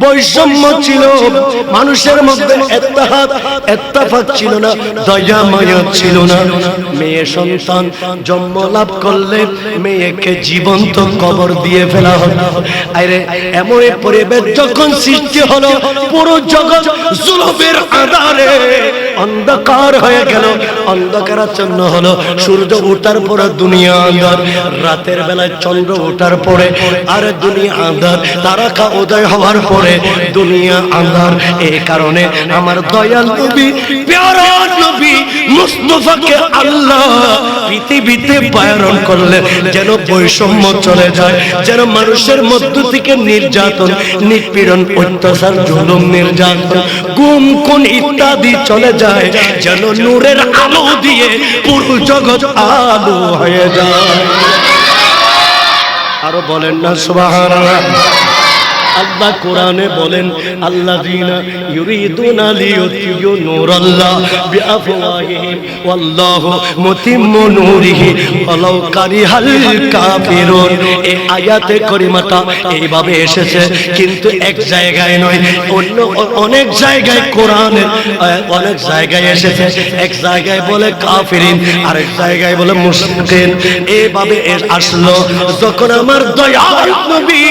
বৈষম্য ছিল, মানুষের মধ্যে ইত্তেফাক ছিল না, দয়া মায়া ছিল না। মেয়ে সন্তান জন্ম লাভ করলে মেয়েকে জীবন্ত কবর দিয়ে ফেলা হলো। আরে এমন পরিবেশ যখন সৃষ্টি হলো, পুরো জগৎ জুলুমের আঁধারে অন্ধকার হয়ে গেল, অন্ধকারাচ্ছন্ন হলো। সূর্য ওঠার পরে দুনিয়া আঁধার, রাতের বেলায় চন্দ্র ওঠার পরে আর দুনিয়া আঁধার, তারকা উদয় হওয়ার পরে দুনিয়া আঁধার। এই কারণে আমার দয়াল নবী, প্যারা নবী মুস্তাফাকে আল্লাহ পৃথিবীতে প্রেরণ করলেন যেন বৈষম্য চলে যায়, যেন মানুষের মধ্য থেকে নির্যাতন, নিপীড়ন, অত্যাচার, জুলুম, নির্যাতন, গুম, খুন ইত্যাদি চলে যায়, যেন নূরের আলো দিয়ে পুরো জগৎ আলো হয়ে যায়। আরো বলেন না সুবহানাল্লাহ। আল্লাহ কোরআনে বলেন, আল্লাযীনা ইউরিদুনা লিইউতিয়ু নূরাল্লাহ বিআফওয়াহিহিম ওয়াল্লাহু মুতিম্মু নূরিহি ওয়ালাউ কারিহাল কাফিরুন। এই আয়াতে কারিমাটা এইভাবে এসেছে, কিন্তু এক জায়গায় নয়, অন্য অনেক জায়গায় কোরআনে অনেক জায়গায় এসেছে। এক জায়গায় বলে কাফিরিন, আরেক জায়গায় বলে মুশরিকিন। এইভাবে আসলো যখন আমার দয়াল নবী,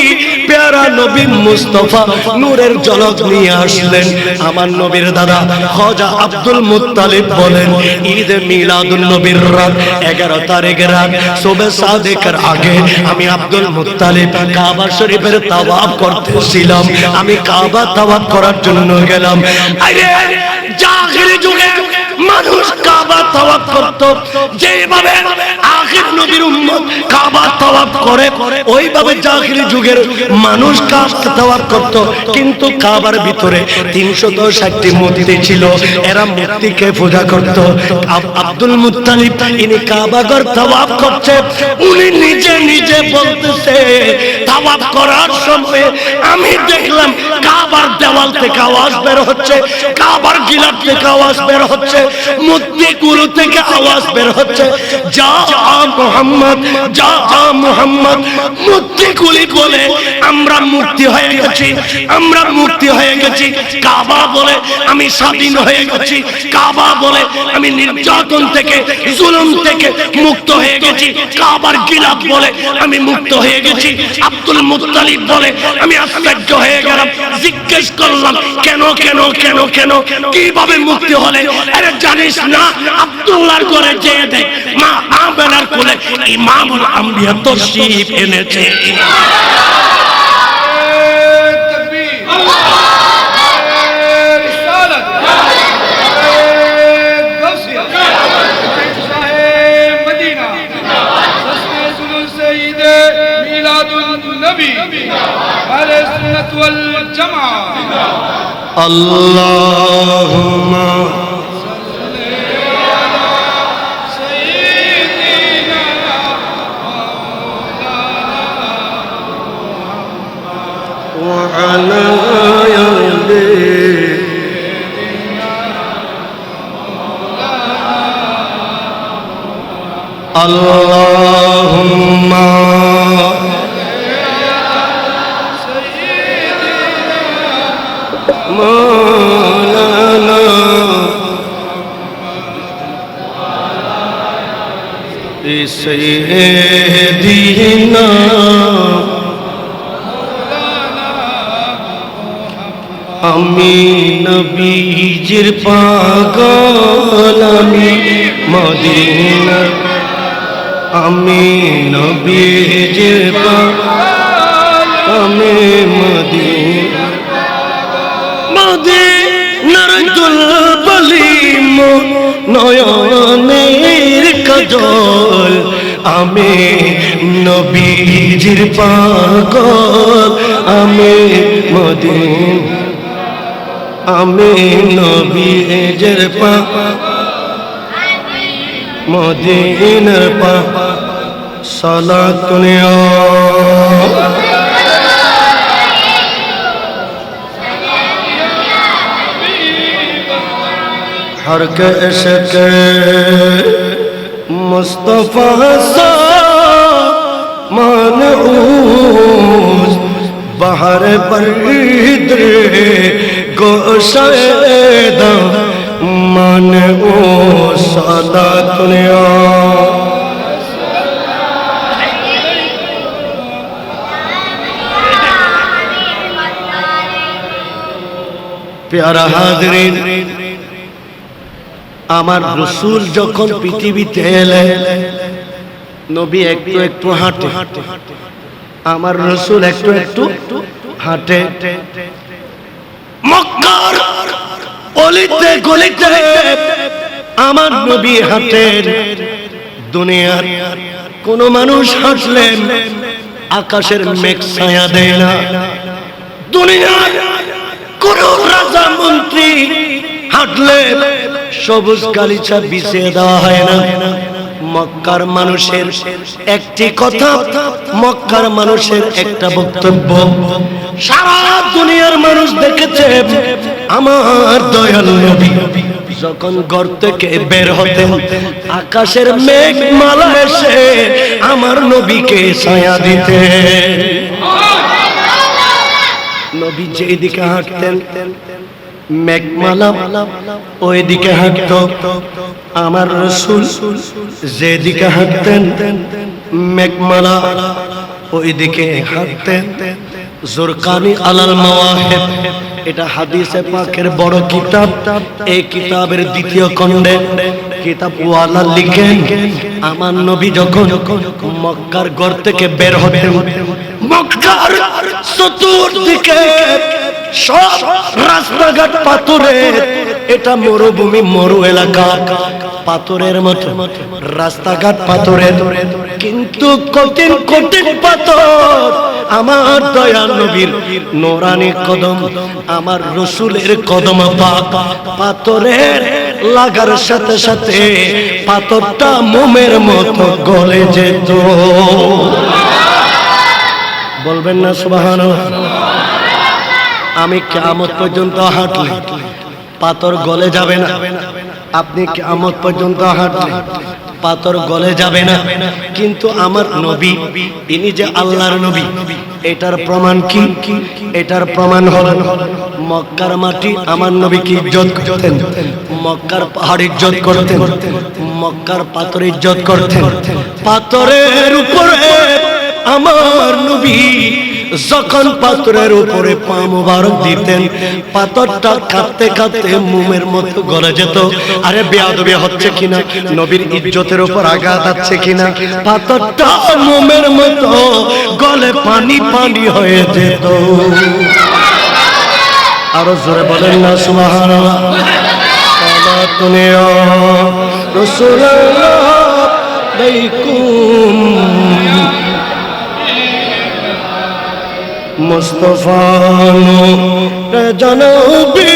প্যারা নবী মুস্তাফা নূরের ঝলক নিয়ে আসলেন। আমার নবীর দাদা খাজা আব্দুল মুত্তালিব বলেন, ঈদ মিলাদুন নবীর রাত 11 তারিখের রাত সুবহ সাদিকের আগে আমি আব্দুল মুত্তালিব কাবা শরীফের তাওয়াফ করতেছিলাম। আমি কাবা তাওয়াফ করার জন্য গেলাম। আরে জাহিরি যুগে মানুষ কাবা তাওয়াফ করত, যেভাবে আখির নবীর উম্মত কাবা তাওয়াফ করে, ওইভাবে জাহিরি যুগের মানুষ কাবা তাওয়াফ করত। কিন্তু কাবার ভিতরে 360টি মূর্তি ছিল, এরা মূর্তিকে পূজা করত। আব্দুল মুত্তালিব ইনি কাবা ঘর তাওয়াফ করছে, উনি নিজে নিজে বলতেছে, তাওয়াফ করার সময় আমি দেখলাম কাবার দেওয়াল থেকে আওয়াজ বের হচ্ছে, কাবার গিলাফ থেকে আওয়াজ বের হচ্ছে, মূর্তিগুলো থেকে আওয়াজ বের হচ্ছে, যা মুহাম্মদ, যা মুহাম্মদ। মূর্তিগুলি বলে আমরা মুক্তি হয়ে গেছি, আমরা মুক্তি হয়ে গেছি। কাবা বলে আমি স্বাধীন হয়ে গেছি, কাবা বলে আমি নির্যাতন থেকে, জুলুম থেকে মুক্ত হয়ে গেছি, কাবার গিলাফ বলে আমি মুক্ত হয়ে গেছি। আব্দুল মুত্তালিব বলে আমি আশ্চর্য হয়ে গেলাম, জিজ্ঞেস করলাম কেন কেন কেন কেন, কিভাবে মুক্তি হলে? আরে জানিস না, আব্দুল্লাহর ঘরে যেয়ে দেখ, মা আমেনার কোলে ইমামুল আম্বিয়া তশরীফ এনেছে। اللهم صل على سيدنا مولانا وعلى آل اللهم مولانا سيدنا আমি নবীজির পাগল, আমি মদিনা, আমি নবীজির পাগল, আমি মদিনা, মদিনার দুলবলি নয়নের কাজল, আমি নবীজির পাগল, আমি মদিনা, আমি নবীজির পাগল, মদিনার পাগল। সালাতুন हर के इश्क मुस्तफा सा मानऊस बाहर बर्दे गोशायदा मन ओ सादा दुनिया प्यारा हाज़रीन আমার রাসূল যখন পৃথিবীতে এলেন নবী একটু একটু হাঁটে আমার রাসূল একটু একটু হাঁটে মক্কার অলিতে গলিতে আমার নবী হাঁটেন দুনিয়ার কোন মানুষ হাঁটলেন আকাশের মেঘ ছায়া দেয় না দুনিয়ার কোন রাজা মন্ত্রী হাঁটলে সবুজ গালিচা বিছিয়ে দেওয়া হয় না মক্কার মানুষের একটি কথা মক্কার মানুষের একটা বক্তব্য সারা দুনিয়ার মানুষ দেখেছে আমার দয়াল নবী যখন ঘর থেকে বের হতেন আকাশের মেঘ মালা এসে আমার নবীকে ছায়া দিতে নবী যেই দিকে হাঁটতেন মেঘমালা ওই দিকে হাঁটতো আমার রাসূল যেদিকে হাঁটতেন মেঘমালা ওই দিকে হাঁটতেন জুরকানি আলাল মাওয়াহিব এটা হাদিসে পাকের বড় কিতাব এই কিতাবের দ্বিতীয় খণ্ডে কিতাব ওয়ালা লিখেন আমার নবী যখন মক্কার ঘর থেকে বের হতেন মক্কার চতুর্দিকে সব রাস্তাঘাট পাথরে এটা মরুভূমি মরু এলাকা পাথরের মতো রাস্তাঘাট পাথরের কিন্তু কঠিন কঠিন পাথর আমার দয়াল নবীর নূরানি কদম আমার রাসূলের কদম পাক পাথরের লাগার সাথে সাথে পাথরটা মোমের মতো গলে যেত বলবেন না সুবহানাল্লাহ আমি কিয়ামত পর্যন্ত হাঁটলে পাথর গলে যাবে না আপনি কিয়ামত পর্যন্ত হাঁটলে পাথর গলে যাবে না কিন্তু আমার নবী ইনি যে আল্লাহর নবী এটার প্রমাণ কি এটার প্রমাণ হলো মক্কার মাটি আমার নবীকে ইজ্জত করতেন মক্কার পাহাড় ইজ্জত করতেন মক্কার পাথর ইজ্জত করতেন পাথরের উপরে আমার নবী যখন পাথরের উপরে পা মোবারক দিতেন পাথরটা কাঁদতে কাঁদতে মোমের মতো গলে যেত আরে বেয়াদবি হচ্ছে কিনা নবীর ইজ্জতের উপর আঘাত আছে কিনা পাথরটা মোমের মতো গলে পানি পানি হয়ে যেত আরো জোরে বলেন না সুবহানাল্লাহ সালাতুন ইয়া রাসূলুল্লাহ আলাইকুম মুস্তাফা নূর জনবী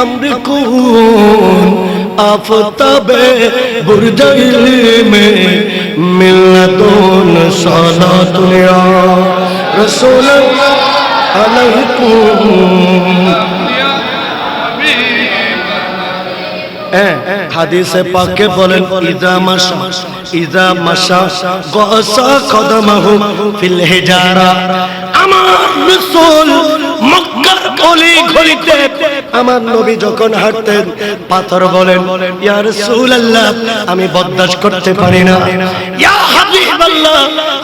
আমর কুন আফতাবে বুরজ ইলমে মিল্লাতুন সালাতুন ইয়া রাসূলুল্লাহ আলাইকুম হাদিসে পাকে বলেন ইজা মাশা গাসা কদমাহু ফিল হিজারা আমার রাসূল মক্কার গলি গলিতে আমার নবী যখন হাঁটতেন পাথর বলেন ইয়া রাসূলুল্লাহ আমি বরদাশত করতে পারি না ইয়া হাবিবাল্লাহ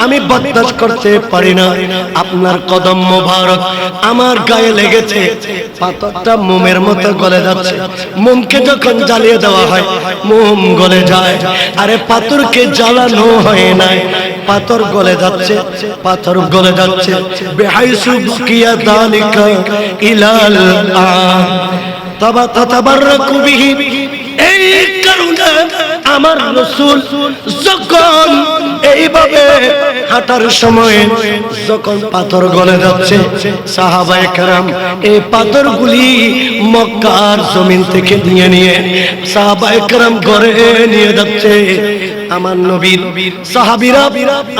আমি বরদাশত করতে পারি না আপনার কদম মোবারক আমার গায়ে লেগেছে পাথরটা মোমের মতো গলে যাচ্ছে মোমকে যখন জ্বালিয়ে দেওয়া হয় মোম গলে যায় আরে পাথরকে জ্বালানো হয় নাই পাথর গলে যাচ্ছে পাথর গলে যাচ্ছে বেহাইসু বুকিয়া দালিকা ইলাল আন তাবারাকু বিহি এই কারণে আমার রাসূল যখন এইভাবে হাঁটার সময় যখন পাথর গলে যাচ্ছে সাহাবায়ে কেরাম এই পাথরগুলি মক্কার জমিন থেকে নিয়ে নিয়ে সাহাবায়ে কেরাম ঘরে নিয়ে যাচ্ছে আমার নবীর সাহাবীরা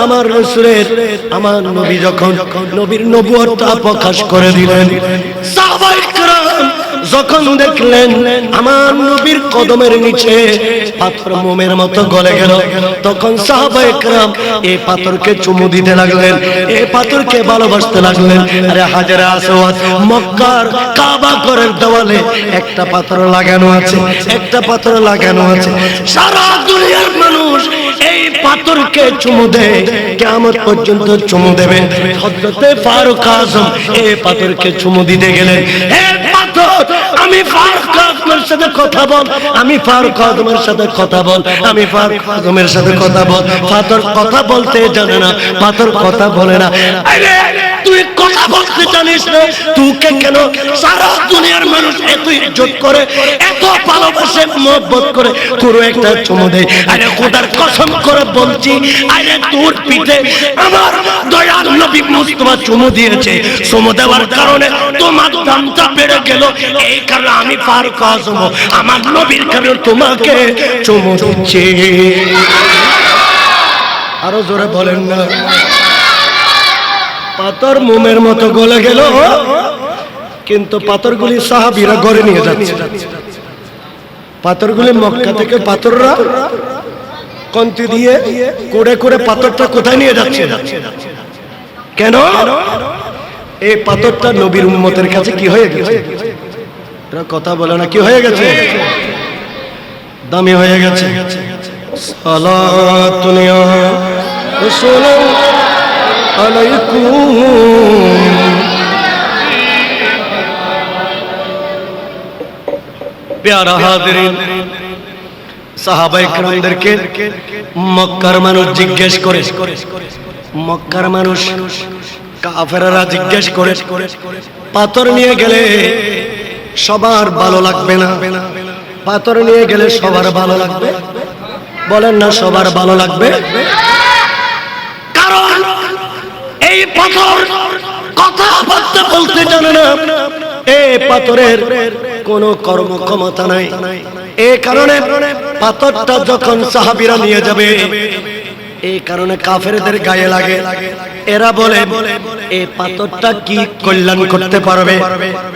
আমার রাসূলের আমার নবী যখন নবীর নবুয়তটা প্রকাশ করে দিলেন সাহাবায়ে কেরাম যখন দেখলেন আমার নবীর কদমের নিচে পাথর মোমের মতো গলে গেল, তখন সাহাবায়ে কেরাম এই পাথরকে চুমু দিতে লাগলেন, এই পাথরকে ভালোবাসতে লাগলেন। আরে হাজরে আসওয়াদ মক্কার কাবা ঘরের দেওয়ালে একটা পাথর লাগানো আছে, একটা পাথর লাগানো আছে। সারা দুনিয়ার মানুষ এই পাথরকে চুমু দেয়, কিয়ামত পর্যন্ত চুমু দেবে। হযরতে ফারুক আযম এই পাথরকে চুমু দিতে গেলেন। হে পাথর, আমি ফারুক আযমের সাথে কথা বল, আমি ফারুক আযমের সাথে কথা বল, আমি ফারুক আযমের সাথে কথা বল। পাথর কথা বলতে জানে না, পাথর কথা বলে না। আরে তুই কথা বলতে জানিস না, তোকে কেন সারা দুনিয়ার মানুষ এত ইজ্জত করে, এত ভালোবাসে, মহব্বত করে, পুরো একটা চুমু দেয়? আরে খোদার কসম করে বলছি, আরে তোর পিঠে আমার দয়াল নবী মুস্তাফা চুমু দিয়েছে। চুমু দেওয়ার কারণে তোমার দামটা বেড়ে গেল, এই কারণে আমি ফারুক আযম আমার নবীর কারণে তোমাকে চুমু দিচ্ছি। আরো জোরে বলেন না। পাথর মোমের মতো গলে গেল, কিন্তু পাথরগুলি সাহাবীরা ঘরে নিয়ে যাচ্ছে। পাথরগুলি মক্কা থেকে পাথররা কন্তি দিয়ে করে করে পাথরটা কোথায় নিয়ে যাচ্ছে? কেন? এই পাথরটা নবীর উম্মতের কাছে কি হয়ে গেছে? এরা কথা বলে না, কি হয়ে গেছে? দামি হয়ে গেছে। সালাতুন ইয়া রাসূলুল্লাহ আলাইকুম। প্যারা হাজিরিন, সাহাবায়ে কেরামদেরকে মক্কার মানুষ জিজ্ঞেস করে, মক্কার মানুষ কাফেররা জিজ্ঞেস করে, পাথর নিয়ে গেলে সবার ভালো লাগবে না? পাথর নিয়ে গেলে সবার ভালো লাগবে? বলেন না সবার ভালো লাগবে। কারণ এই পাথর কথাবার্তা বলতে জানে না, এই পাথরের কোনো কর্মক্ষমতা নাই। এই কারণে পাথরটা যখন সাহাবীরা নিয়ে যাবে, এই কারণে কাফেরদের গায়ে লাগে। এরা বলে এই পাথরটা কি কল্যাণ করতে পারবে,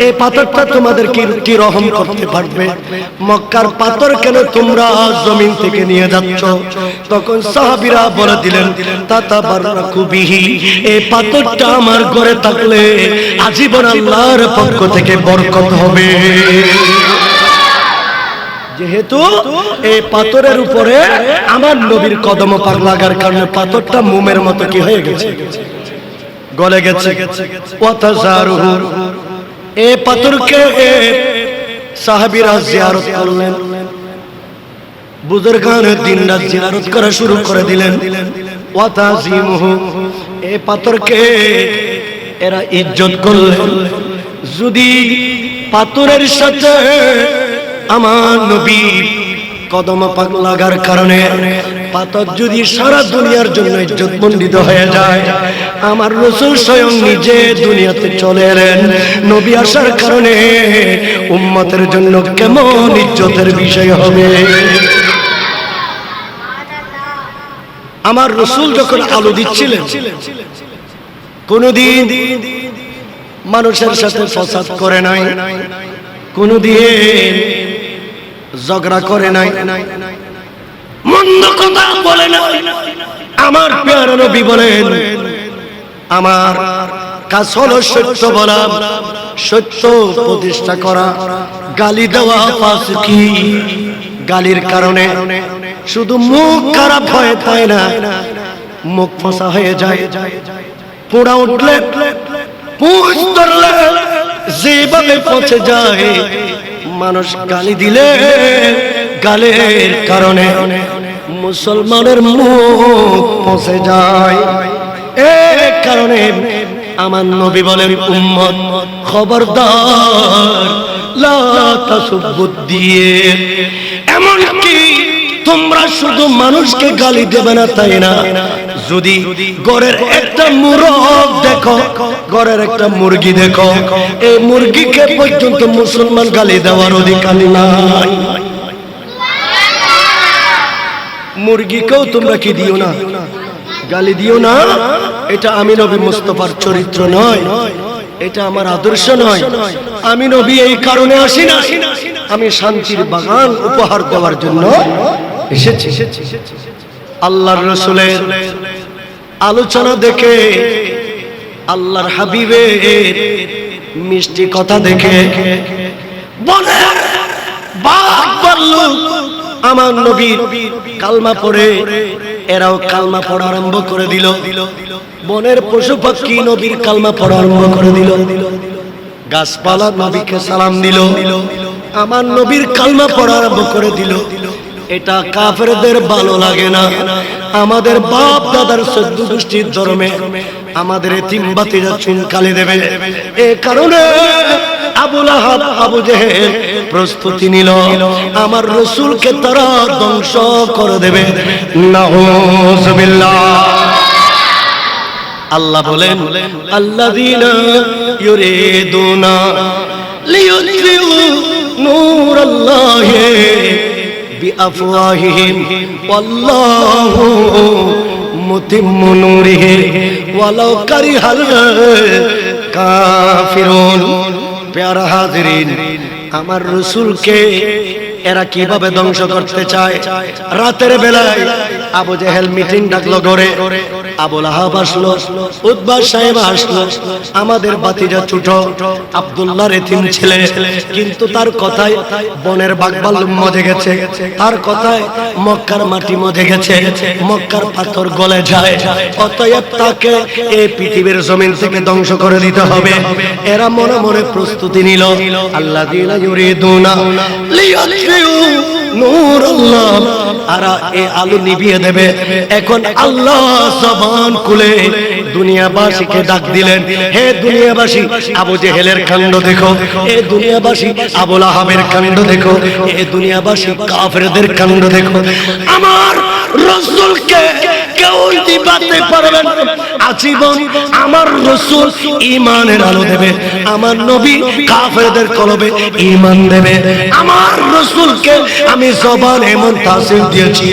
এই পাথরটা তোমাদের কি রহম করতে পারবে? মক্কার পাথর কেন তোমরা জমিন থেকে নিয়ে যাচ্ছ? তখন সাহাবীরা বলে দিলেন, তাতাবাররাকু বিহি, এই পাথরটা আমার ঘরে থাকলে আজীবন আল্লাহর পক্ষ থেকে বরকত হবে। যেহেতু এই পাথরের উপরে আমার নবীর কদম পাক লাগার কারণে পাথরটা মোমের মতো কি হয়ে গেছে? গলে গেছে। ওয়াতাজারুহু, এই পাথরকে সাহাবীরা জিয়ারত করলেন, বুজুর্গানে দিন রাত জিয়ারত করা শুরু করে দিলেন। ওয়াতাজিমুহু, এই পাথরকে এরা ইজ্জত করলেন। যদি পাথরের সাথে আমার নবী কদম পাক লাগার কারণে পাথর যদি সারা দুনিয়ার জন্য ইজ্জতমণ্ডিত হয়ে যায়, আমার রাসূল স্বয়ং নিজে দুনিয়াতে চলে এলেন, নবী আসার কারণে উম্মতের জন্য কেমন ইজ্জতের বিষয় হবে। আমার রাসূল যখন আলো দিচ্ছিলেন, কোনদিন মানুষের সাথে ফসাদ করে নাই, কোনদিন ঝগড়া করে নাই, মন্দ কথা বলে নাই। আমার প্যারা নবী বলেন, আমার কাজ হলো সত্য বলা, সত্য প্রতিষ্ঠা করা। গালি দেওয়া ফাসিকি, গালির কারণে শুধু মুখ খারাপ হয়ে তাই না, মুখ ফসা হয়ে যায়। পোড়া উঠলে, পুঁজ ধরলে যেভাবে পচে যায়, মানুষ গালি দিলে গালের কারণে মুসলমানের মুখ পচে যায়। এই কারণে আমার নবী বলেন, উম্মত খবরদার লা তাসুবুদ্দিন, এমন কি তোমরা শুধু মানুষকে গালি দেবে না তাই না, যদি ঘরের একটা মুরগ দেখো, ঘরের একটা মুরগি দেখো, এই মুরগিকে পর্যন্ত মুসলমান গালি দেওয়ার অধিকার নাই। মুরগিকেও তোমরা কি দিও না, গালি দিও না। এটা আমি নবী মুস্তাফার চরিত্র নয়, এটা আমার আদর্শ নয়। আমি নবী এই কারণে আসি না, আমি শান্তির বাগান উপহার দেওয়ার জন্য এসেছি। আল্লাহর রাসূলের আলোচনা দেখে, আল্লাহর হাবিবের মিষ্টি কথা দেখে বনের বাঘ ভাল্লুক আমার নবীর কালমা পড়ে এরাও কালমা পড়া আরম্ভ করে দিল। বনের পশু পাখি নবীর কালমা পড়া আরম্ভ করে দিল। গাছপালা নবীকে সালাম দিল, আমার নবীর কালমা পড়া আরম্ভ করে দিল। এটা কাফেরদের ভালো লাগে না। আমাদের বাপ দাদার 14 গোষ্ঠীর ধর্মে আমাদের এতিম বাতিরা চুনকালি দেবে, এ কারণে আবু লাহাব আবু জেহেল প্রস্তুতি নিল, আমার রাসূলকে তারা ধ্বংস করে দেবে। নাউযুবিল্লাহ। আল্লাহ বলেন, আল্লাযীনা ইউরিদুনা লিইউতফিউ নূরাল্লাহি বিআফওয়াহিহিম ওয়াল্লাহু মুতিম্মু নূরিহি ওয়ালাউ কারিহাল কাফিরুন। প্যারা হাজিরিন, আমার রাসূলকে এরা কিভাবে ধ্বংস করতে চায়? রাতের বেলায় আবু জেহেল মিটিং ডাকলো ঘরে, আবু লাহাব আসলো, উতবা সাহেব আসলো, আমাদের বাতিজা ছোট আব্দুল্লাহর এতিম ছেলে, কিন্তু তার কথায় বনের বাঘভাল্লুক মজে গেছে, তার কথায় মক্কার মাটি মজে গেছে, মক্কার পাথর গলে যায়, অতএব তাকে এই পৃথিবীর জমিন থেকে ধ্বংস করে দিতে হবে। এরা মনে মনে প্রস্তুতি নিল। আল্লাযীনা ইউরিদুনা লিইউতফিউ নূরাল্লাহ, আর এই আলো নিভিয়ে দেবে। এখন আল্লাহ জবান খুলে দুনিয়াবাসীকে ডাক দিলেন, হে দুনিয়াবাসী, আবু জেহেলের কাণ্ড দেখো, এ দুনিয়াবাসী আবু লাহাবের কাণ্ড দেখো, এ দুনিয়াবাসী কাফেরদের কাণ্ড দেখো। আমার রাসূলকে কেউ দিবাতে পারবে না। আজীবন আমার রাসূল ঈমানের আলো দেবে, আমার নবী কাফেরদের কলবে ঈমান দেবে। আমার রাসূলকে আমি জবান এমন তাসির দিয়েছি,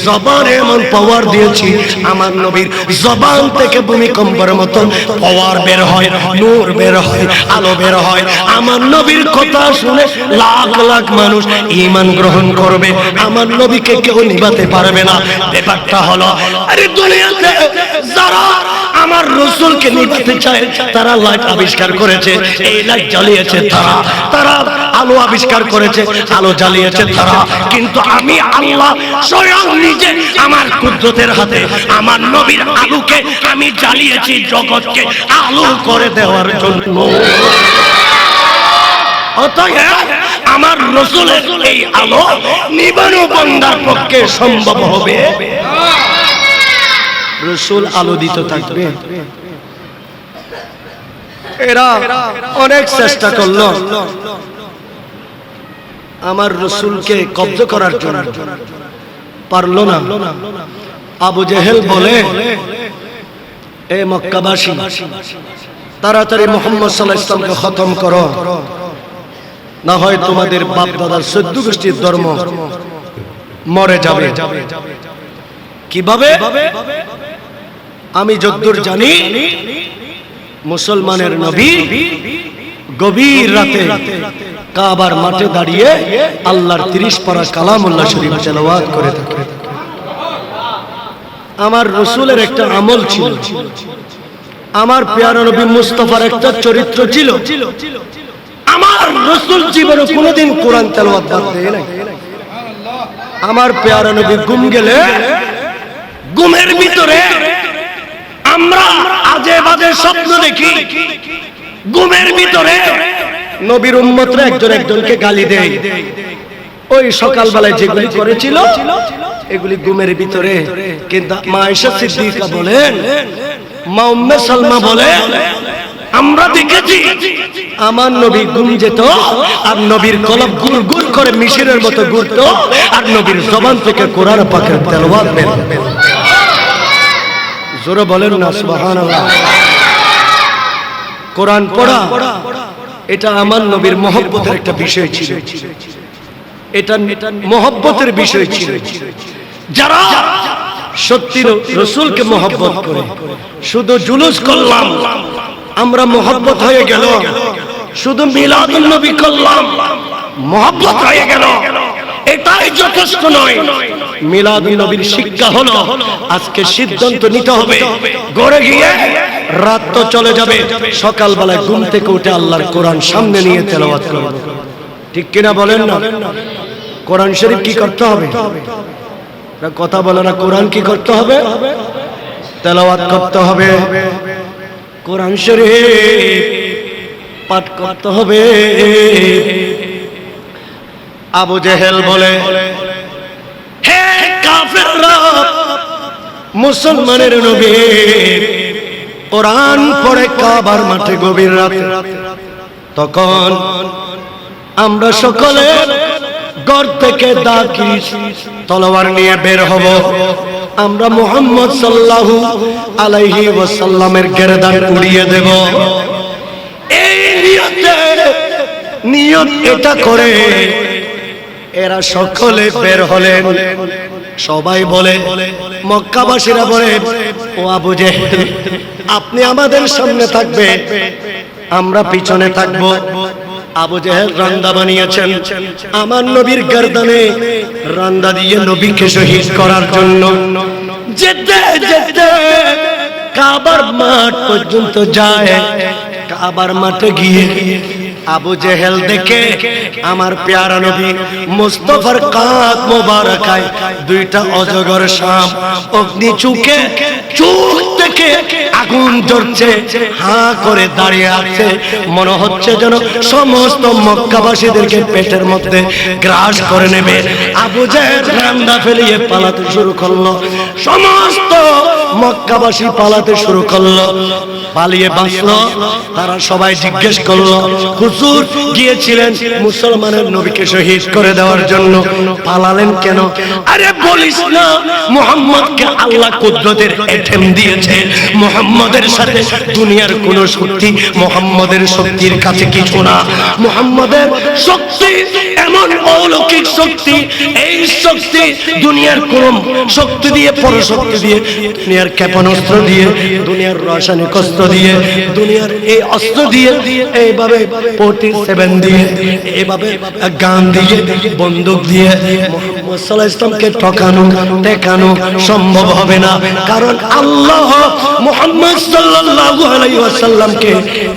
জবান এমন পাওয়ার দিয়েছি, আমার নবীর জবান থেকে ভূমিকম্পের মতো পাওয়ার বের হয়, নূর বের হয়, আলো বের হয়। আমার নবীর কথা শুনে লাখ লাখ মানুষ ঈমান গ্রহণ করবে। আমার নবীকে কেউ নিভাতে পারবে না। ব্যাপারটা হলো, আরে দুনিয়াতে যারা আমার রাসূলকে নিভাতে চায় তারা লাইট আবিষ্কার করেছে, এই লাইট জ্বালিয়েছে তারা, তারা আলো আবিষ্কার করেছে, আলো জ্বালিয়েছে তারা, কিন্তু আমি আল্লাহ স্বয়ং নিজে আমার কুদরতের হাতে আমার নবীর আলোকে আমি জ্বালিয়েছি জগৎকে আলো করে দেওয়ার জন্য। অতএব আমার রাসূলের এই আলো নিবানো বান্দার পক্ষে সম্ভব হবে। রাসূল আলো দিতে থাকবে। এরা অনেক চেষ্টা করলো আমার রাসূলকে কব্জা করার জন্য, পারলো না। আবু জেহেল বলে, এ মক্কাবাসী, তাড়াতাড়ি মুহাম্মদ সাল্লাল্লাহু আলাইহি ওয়াসাল্লামকে খতম করো, না হয় তোমাদের বাপ দাদার 14 গোষ্ঠীর ধর্ম মরে যাবে। কিভাবে? আমি যতদূর জানি মুসলমানের নবী গভীর রাতে কাবার মাঠে দাঁড়িয়ে আল্লাহর 30 পারা কালামুল্লাহ শরীফ তেলাওয়াত করে থাকে। আমার রাসূলের একটা আমল ছিল, আমার প্যারা নবী মুস্তাফার একটা চরিত্র ছিল। আমার রাসূল জীবনে কোনোদিন কোরআন তেলাওয়াত বাদ দেয় নাই। আমার প্যারা নবী ঘুম গেলে ঘুমের ভিতরে আমরা আজে বাজে স্বপ্ন দেখি, ঘুমের ভিতরে নবীর উম্মতরা একজন একজনকে গালি দেয়। ওই সকালবেলায় যেগুলি করেছিল এগুলি ঘুমের ভিতরে। কিন্তু মা আয়েশা সিদ্দিকা বলেন, মা উম্মে সালমা বলেন, আমরা দেখেছি আমার নবী ঘুম যেত আর নবীর কলব গুড় গুড় করে মিশরের মতো ঘুরতো, আর নবীর জবান থেকে কোরআন পাকের তেলাওয়াত বের হতো। জোরে বলেন না সুবহানাল্লাহ। কোরআন পড়া এটা আমার নবীর মহব্বতের একটা বিষয় ছিল, এটা মহব্বতের বিষয় ছিল। যারা সত্যি রাসূলকে মহব্বত করে, শুধু জুলুস করলাম আমরা মোহাব্বত হয়ে গেল, শুধু মিলাদুন নবী করলাম, মোহাব্বত হয়ে গেল, এটাই যথেষ্ট নয়। মিলাদুন নবীর শিক্ষা হলো আজকে সিদ্ধান্ত নিতে হবে, ঘরে গিয়ে রাত তো চলে যাবে, সকালবেলায় ঘুম থেকে উঠে আল্লাহর কোরআন সামনে নিয়ে তেলাওয়াত করব। ঠিক কিনা বলেন না? কোরআন শরীফ কি করতে হবে? কথা বলে না, কোরআন কি করতে হবে? তেলাওয়াত করতে হবে। কোরআন শরীফ পাঠ করতে হবে। আবু জেহেল বলে, হে কাফেররা, মুসলমানের নবী কোরআন পড়ে কাবার মাঠে গভীর রাতে, তখন আমরা সকলে ঘর থেকে দাকি তলোয়ার নিয়ে বের হব, আমরা মুহাম্মদ সাল্লাল্লাহু আলাইহি ওয়াসাল্লামের গেরদান উড়িয়ে দেব। এই নিয়ত এটা করে এরা সকলে বের হলেন। সবাই বলে, মক্কাবাসীরা বলে, ও আবু জেহেল, আপনি আমাদের সামনে থাকবে, আমরা পিছনে থাকব। আবু জেহেল রান্দা বানিয়েছেন আমার নবীর গর্দানে, রান্দা দিয়ে নবীকে শহীদ করার জন্য। যেতে যেতে কাবার মাঠ পর্যন্ত যায়। কাবার মাঠে গিয়ে আবু জেহেল দেখে আমার প্যারা নবী মুস্তাফার কাঁধ মোবারকায় দুইটা অজগর সাপ অগ্নি চুকে, চোখ থেকে আগুন জ্বলছে, হাঁ করে দাঁড়িয়ে আছে, মনে হচ্ছে যেন সমস্ত মক্কাবাসীদেরকে পেটের মধ্যে গ্রাস করে নেবে। আবু জেহেল রান্দা ফেলিয়ে পালাতে শুরু করলো, সমস্ত মক্কাবাসী পালাতে শুরু করলো, পালিয়ে বাঁচলো। তারা সবাই জিজ্ঞেস করলো, হুজুর গিয়েছিলেন মুসলমানের নবীকে শহীদ করে দেওয়ার জন্য, পালালেন কেন? আরে বলিস না, মুহাম্মদকে আল্লাহ কুদরতের এটেম দিয়েছে, মুহাম্মদের সাথে দুনিয়ার কোন শক্তি মুহাম্মদের শক্তির কাছে কিছু না। মুহাম্মদের শক্তি এমন অলৌকিক শক্তি, এই শক্তি দুনিয়ার কোন শক্তি দিয়ে, পরশক্তি দিয়ে, দুনিয়ার ক্ষেপণাস্ত্র দিয়ে, দুনিয়ার রাসায়নিক অস্ত্র দিয়ে, দুনিয়ার এই অস্ত্র দিয়ে, এইভাবে 47 দিয়ে, এইভাবে গান দিয়ে, বন্দুক দিয়ে মুহাম্মদ সাল্লাল্লাহু আলাইহি ওয়াসাল্লামকে ঠেকানো সম্ভব হবে না। কারণ আল্লাহ মুহাম্মদ সাল্লাল্লাহু আলাইহি ওয়াসাল্লামকে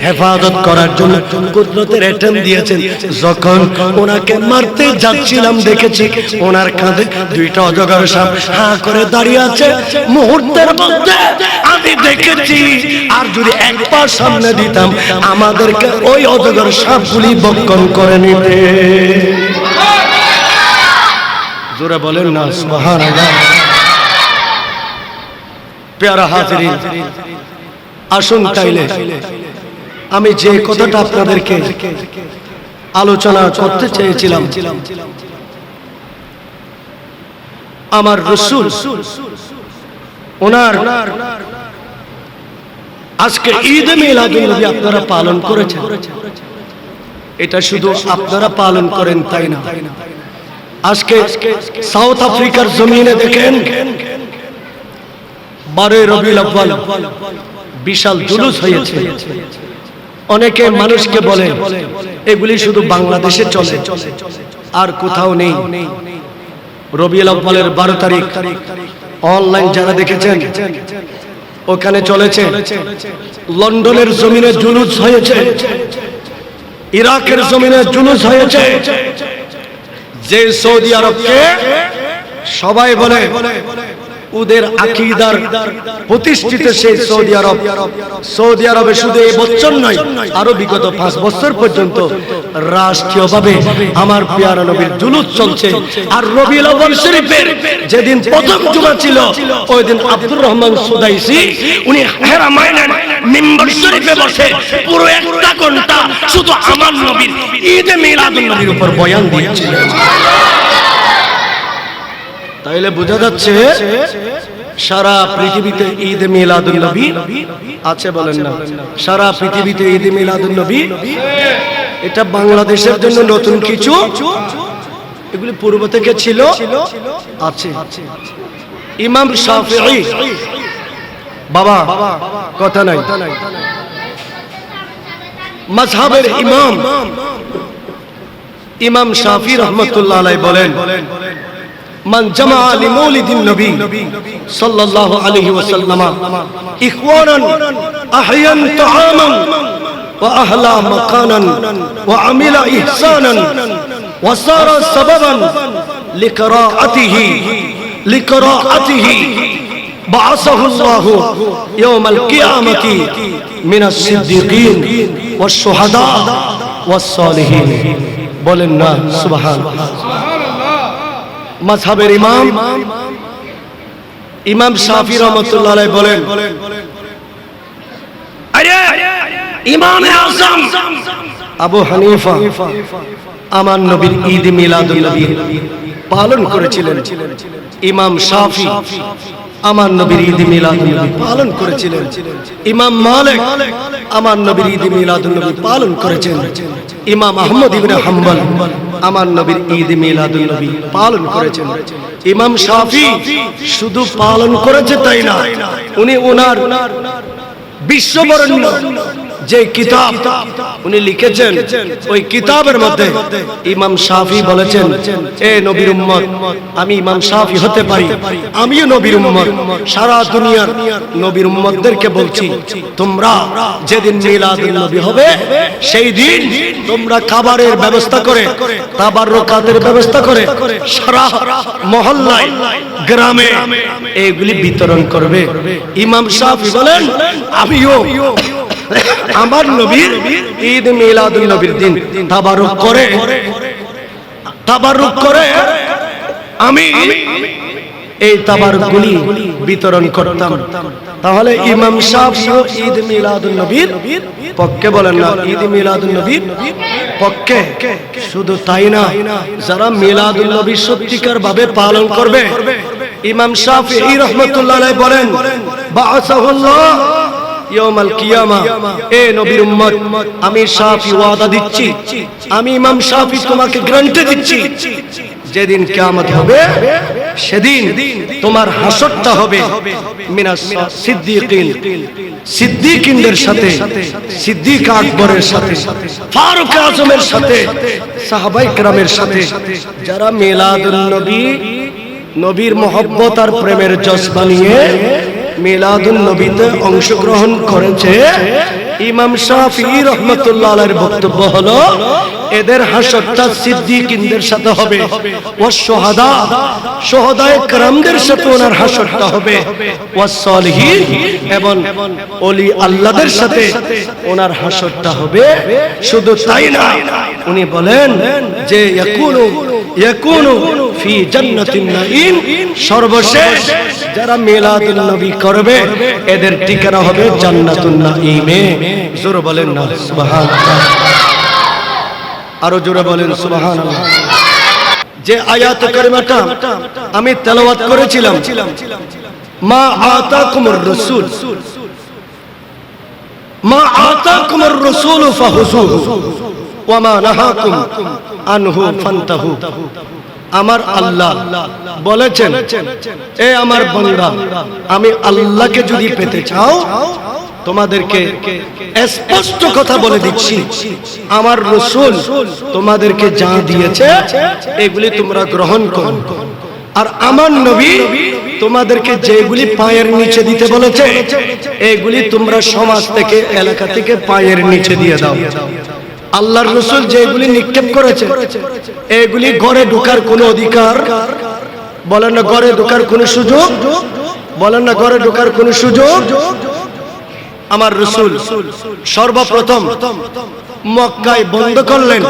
হেফাজত করার জন্য কুদরতের এটেম দিয়েছেন। যখন ওনাকে মারতে যাচ্ছিলাম দেখেছি ওনার কাঁধে দুইটা অজগর সাপ হাঁ করে দাঁড়িয়ে আছে। মুহূর্তের মধ্যে আমি দেখেছি, আর যদি এক পা সামনে দিতাম আমাদেরকে ওই অজগর সাপগুলি বক্ষণ করে নিবে। জোরে বলেন না সুবহানাল্লাহ। প্যারা হাজিরিন, আসুন তাইলে আমি যে কথাটা আপনাদেরকে আলোচনা করতে চেয়েছিলাম, আমার রাসূল ওনার আজকে ঈদ মিলাদুন নবী আপনারা পালন করেছেন। এটা শুধু আপনারা পালন করেন তাই না, আজকে সাউথ আফ্রিকার জমিনে দেখেন 12 রবিউল আউয়াল বিশাল জুলুস হয়েছে। অনেকে মানুষকে বলে এগুলি শুধু বাংলাদেশে চলে, আর কোথাও নেই। রবিউল আউয়ালের 12 তারিখ অনলাইন যারা দেখেছেন ওখানে চলেছে। লন্ডনের জমিনে জুলুস হয়েছে, ইরাকের জমিনে জুলুস হয়েছে। যে সৌদি আরবকে সবাই বলে ওদের আকীদার প্রতিষ্ঠিত সেই সৌদি আরব, সৌদি আরবে শুধু এই বছর নয়, আরো বিগত 5 বছর পর্যন্ত রাষ্ট্রীয়ভাবে আমার প্রিয় নবীর জুলুস চলছে। আর রবিউল আউয়াল শরীফের যেদিন প্রথম জুমা ছিল, ওই দিন আব্দুর রহমান সুদাইসি উনি হেরামাইনের মিম্বর শরীফে বসে পুরো 1 ঘন্টা শুধু আমার নবীর ঈদ মিলাদুন নবীর উপর বয়ান দিয়েছিলেন। তাইলে বোঝা যাচ্ছে সারা পৃথিবীতে ঈদ মিলাদুন নবী আছে, বলেন না? সারা পৃথিবীতে ঈদ মিলাদুন নবী, এটা বাংলাদেশের জন্য নতুন কিছু, এগুলি পূর্ব থেকে ছিল, আছে। ইমাম শাফিঈ, বাবা কথা নাই, মাযহাবের ইমাম ইমাম শাফি রাহমাতুল্লাহ আলাইহি বলেন, মান জামা লিমাউলিদিন নবী সাল্লাল্লাহু আলাইহি ওয়াসাল্লাম ইখওয়ানান আহয়ান তাআমান ওয়া আহলা মাকানান ওয়া আমিলা ইহসানান ওয়া সারা সাবাবান লিকরাআতিহি বা'আসাহু আল্লাহু ইয়াওমাল কিয়ামাতি মিনাস সিদ্দিকিন ওয়াশ শুহাদা ওয়াস সালিহিন। বলেন না সুবহানাল্লাহ। মাযহাবের ইমাম ইমাম শাফি রাহমাতুল্লাহ আলাইহি বলেন, আরে ইমাম আযম আবু হানিফা আমার নবীর ঈদ মিলাদুন নবী পালন করেছিলেন। ইমাম শাফি আমার নবীর ঈদ মিলাদুন নবী পালন করেছিলেন। ইমাম মালিক আমার নবীর ঈদ মিলাদুন নবী পালন করেছেন। ইমাম আহমদ ইবনে হাম্বল আমার নবীর ঈদ মিলাদুন নবী পালন করেছেন। ইমাম শাফি শুধু পালন করেছে তাই না, উনি ওনার বিশ্ববরেণ্য যে কিতাব উনি লিখেছেন, ওই কিতাবের মধ্যে ইমাম শাফি বলেছেন, এ নবীর উম্মত, আমি ইমাম শাফি হতে পারি, আমিও নবীর উম্মত, সারা দুনিয়ার নবীর উম্মতদেরকে বলছি, তোমরা যেদিন মিলাদুন নবী হবে সেই দিন তোমরা খাবারের ব্যবস্থা করে, তাবাররুকাতের ব্যবস্থা করে সারা মহল্লায় গ্রামে এগুলি বিতরণ করবে। ইমাম শাফি বলেন, আমিও আমার নবীর ঈদ মিলাদুন নবীর দিন তাবারুক করে আমি এই তাবারুকগুলি বিতরণ করতাম। তাহলে ইমাম শাফিও ঈদ মিলাদুন নবীর পক্ষে, বলেন না ঈদ মিলাদুন নবীর পক্ষে। শুধু তাই না, যারা মিলাদুন নবী সত্যিকার ভাবে পালন করবে, ইমাম শাফিঈ রাহমাতুল্লাহ আলাইহি বলেন, বা'আসাহুল্লাহ ইয়াউমাল কিয়ামা, এ নবীর উম্মত, আমি শাফি ওয়াদা দিচ্ছি, আমি ইমাম শাফি তোমাকে গ্যারান্টি দিচ্ছি, যেদিন কিয়ামত হবে সেদিন তোমার হাসরটা হবে মিনাস সিদ্দিকিন, সিদ্দিকিনদের সাথে, সিদ্দিক আকবরের সাথে, ফারুক আজমের সাথে, সাহাবায়ে কেরামের সাথে, যারা মিলাদুন নবী, নবীর মহব্বত আর প্রেমের জজবা নিয়ে মিলাদুন নবীতে অংশগ্রহণ করেছে। ইমাম শাফিঈ রাহমাতুল্লাহ আলাইহির বক্তব্য হলো, এদের হাসরটা সিদ্দিকিনদের সাথে হবে, ওয়াস শুহাদা, শুহাদায়ে কেরামদের সাথে ওনার হাসরটা হবে, ওয়াস সালিহিন, এবং ওলি আল্লাহদের সাথে ওনার হাসরটা হবে। শুধু তাই না, উনি বলেন যে ইয়াকুনু ফি জান্নাতিন নাঈম, সর্বশেষ যারা মিলাদুন নবী করবে এদের ঠিকানা হবে জান্নাতুন নাঈমে। জোরে বলেন না সুবহানাল্লাহ, আরো জোরে বলেন সুবহানাল্লাহ। যে আয়াত কারিমাটা আমি তেলাওয়াত করেছিলাম, মা আতাকুমুর রাসূল, মা আতাকুমুর রাসূল ফাহুযুহু ওয়া মা নাহাকুম আনহু ফান্তাহু। আমার আল্লাহ বলেছেন, এ আমার বান্দা, আমি আল্লাহকে যদি পেতে চাও, তোমাদেরকে স্পষ্ট কথা বলে দিচ্ছি, আমার রাসূল তোমাদেরকে যা দিয়েছে এগুলি তোমরা গ্রহণ করো, আর আমার নবী তোমাদেরকে যেগুলি পায়ের নিচে দিতে বলেছে এগুলি তোমরা সমাজ থেকে, এলাকা থেকে পায়ের নিচে দিয়ে দাও। আল্লাহর রাসূল যেগুলি নিক্ষেপ করেছে এগুলি ঘরে ঢোকার কোনো অধিকার, বলেন না ঘরে ঢোকার কোনো সুযোগ, বলেন না ঘরে ঢোকার কোনো সুযোগ। আমার রাসূল সর্বপ্রথম মক্কায় বন্ধ করলেন,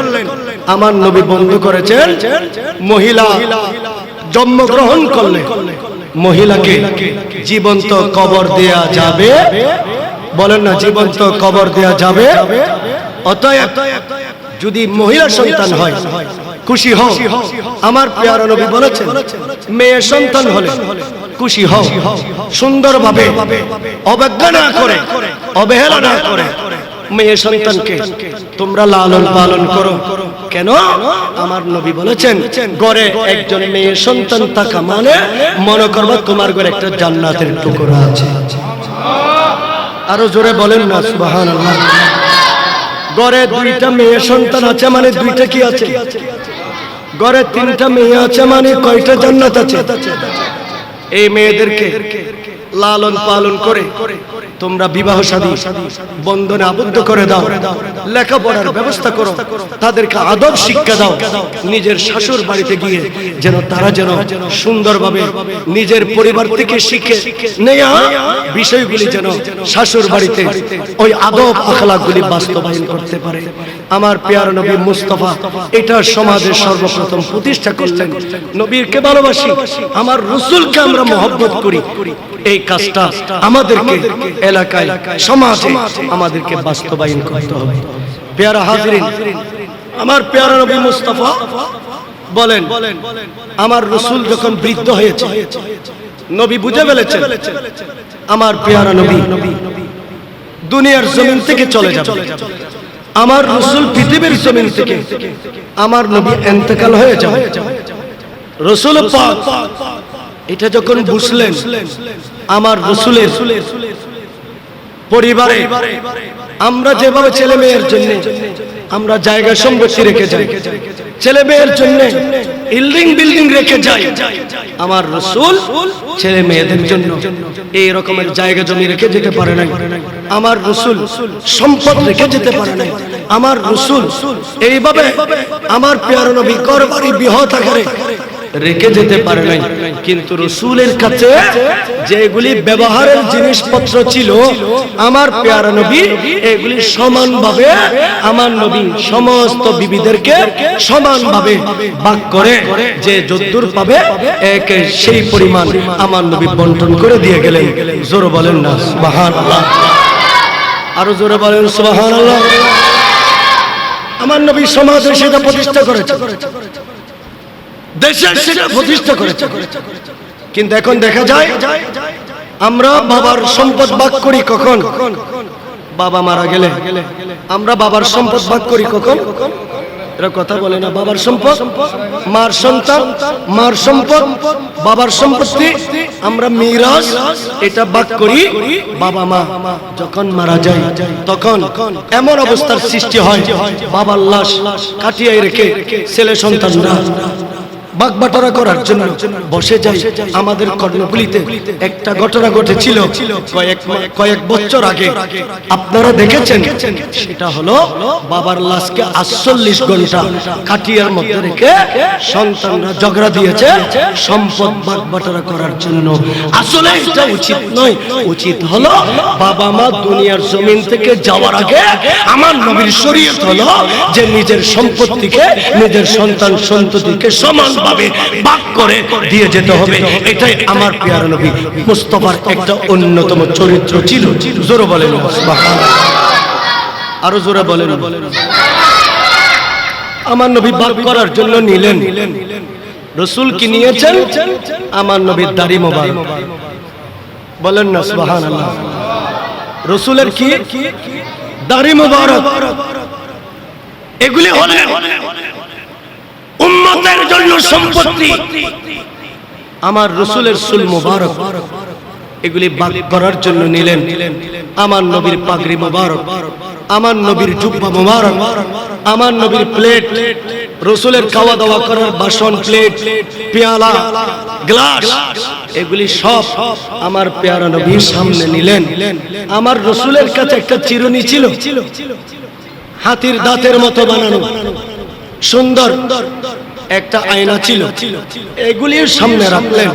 আমার নবী বন্ধ করেছেন মহিলা জন্মগ্রহণ করলে মহিলাকে জীবন্ত কবর দেয়া যাবে, বলেন না জীবন্ত কবর দেয়া যাবে। অতএব যদি মহিলা সন্তান হয় খুশি হও, আমার প্রিয় নবী বলেছেন মেয়ে সন্তান হলে খুশি হও, সুন্দরভাবে অবজ্ঞা না করে, অবহেলা না করে মেয়ে সন্তানকে তোমরা লালন পালন করো। কেন? আমার নবী বলেছেন ঘরে একজন মেয়ে সন্তান থাকা মানে মনে করবা তোমার ঘরে একটা জান্নাতের টুকরা আছে। আরো জোরে বলেন না সুবহানাল্লাহ। ঘরে দুইটা মেয়ে সন্তান আছে মানে দুইটা কি আছে? ঘরে তিনটা মেয়ে আছে মানে কয়টা জান্নাত আছে? এই মেয়েদেরকে লালন পালন করে তোমরা বিবাহ শাদী বন্ধনে আবদ্ধ করে দাও, লেখাপড়ার ব্যবস্থা করো, তাদেরকে আদব শিক্ষা দাও। নিজের শাশুর বাড়িতে গিয়ে যেন তারা যেন সুন্দরভাবে নিজের পরিবার থেকে শিখে নেয়া বিষয়গুলি যেন শাশুর বাড়িতে ওই আদব আখলাকগুলি বাস্তবায়ন করতে পারে। আমার পেয়ারা নবী মুস্তাফা এটা সমাজের সর্বপ্রথম প্রতিষ্ঠা করলেন। নবীকে ভালোবাসি, আমার রাসূলকে আমরা মহব্বত করি, এই কাজটা আমাদেরকে এলাকায় সমাজে আমাদেরকে বাস্তবায়ন করতে হবে। পেয়ারা হাজিরিন, আমার পেয়ারা নবী মুস্তাফা বলেন, আমার রাসূল যখন বৃদ্ধ হয়েছে, নবী বুঝে ফেলেছেন আমার পেয়ারা নবী দুনিয়ার জমিন থেকে চলে যাবে। আমার রাসূল পৃথিবীর জমিন থেকে আমার নবী ইন্তেকাল হয়ে যাবে। রাসূল পাক এটা যখন বুঝলেন, আমার রাসূলের পরিবারে আমরা যেভাবে ছেলে মেয়ের জন্য আমরা জায়গা সম্পত্তি রেখে যাই, ছেলে মেয়ের জন্য বিল্ডিং রেখে যাই, আমার রাসূল ছেলে মেয়েদের জন্য এই রকমের জায়গা জমি রেখে যেতে পারে না। আমার রাসূল সম্পদ রেখে যেতে পারে না। আমার রাসূল এইভাবে আমার পেয়ারা নবী ঘরবাড়ি বৃহৎ আকারে রেখে যেতে পারে নাই। কিন্তু রাসূলের কাছে যেগুলি ব্যবহারের জিনিসপত্র ছিল, আমার পেয়ারা নবী এগুলি সমানভাবে আমার নবী সমস্ত বিবিদেরকে সমানভাবে ভাগ করে যে যদ্দুর পাবে একে সেই পরিমাণ আমার নবী বন্টন করে দিয়ে গেলেন। জোরে বলেন না সুবহানাল্লাহ, আরো জোরে বলেন সুবহানাল্লাহ। আমার নবী সমাজে সেটা প্রতিষ্ঠা করেছে, দেশে সেটা প্রতিষ্ঠা করেছে। কিন্তু এখন দেখা যায় আমরা বাবার সম্পদ ভাগ করি কখন? বাবা মারা গেলে আমরা বাবার সম্পদ ভাগ করি কখন? এরা কথা বলে না। বাবার সম্পদ, মার সন্তান, মার সম্পদ, বাবার সম্পত্তি আমরা মিরাস এটা ভাগ করি। বাবা মা যখন মারা যায় তখন এমন অবস্থার সৃষ্টি হয়, বাবার লাশ কাটিয়ে রেখে ছেলে সন্তানরা ভাগ বাটোয়ারা করার জন্য বসে যাই। আমাদের কর্ণফুলীতে একটা ঘটনা ঘটেছিল কয়েক বছর আগে, আপনারা দেখেছেন। সেটা হলো বাবার লাশকে 48 ঘন্টা কাটিয়ার মধ্যে রেখে সন্তানরা ঝগড়া দিয়েছে সম্পদ ভাগ বাটোয়ারা করার জন্য। আসলে এটা উচিত নয়। উচিত হলো বাবা মা দুনিয়ার জমিন থেকে যাওয়ার আগে আমার নবীর শরীয়ত হলো যে নিজের সম্পত্তিকে নিজের সন্তান সন্ততিকে সমান ভাবে ভাগ করে দিয়ে যেতে হবে। এটাই আমার পেয়ারা নবী মুস্তাফার একটা অন্যতম চরিত্র ছিল। জোরে বলেন সুবহানাল্লাহ, আরো জোরে বলেন। আমার নবী ভাগ করার জন্য নিলেন, রাসূল কি নিয়েছেন? আমার নবীর দাড়ি মোবারক। বলেন না সুবহানাল্লাহ। রাসূলের কি দাড়ি মোবারক। এগুলি হলে উম্মতের জন্য সম্পত্তি। আমার রাসূলের চুল মোবারক এগুলি ভাগ করার জন্য নিলেন। আমার নবীর পাগড়ি মোবারক, আমার নবীর জুব্বা মোবারক, আমার নবীর প্লেট, রাসূলের খাওয়া দাওয়া করার বাসন, প্লেট, পেয়ালা, গ্লাস, এগুলি সব আমার পেয়ারা নবীর সামনে নিলেন। আমার রাসূলের কাছে একটা চিরুনি ছিল, হাতির দাঁতের মতো বানানো সুন্দর একটা আয়না ছিল, এগুলির সামনে রাখলেন।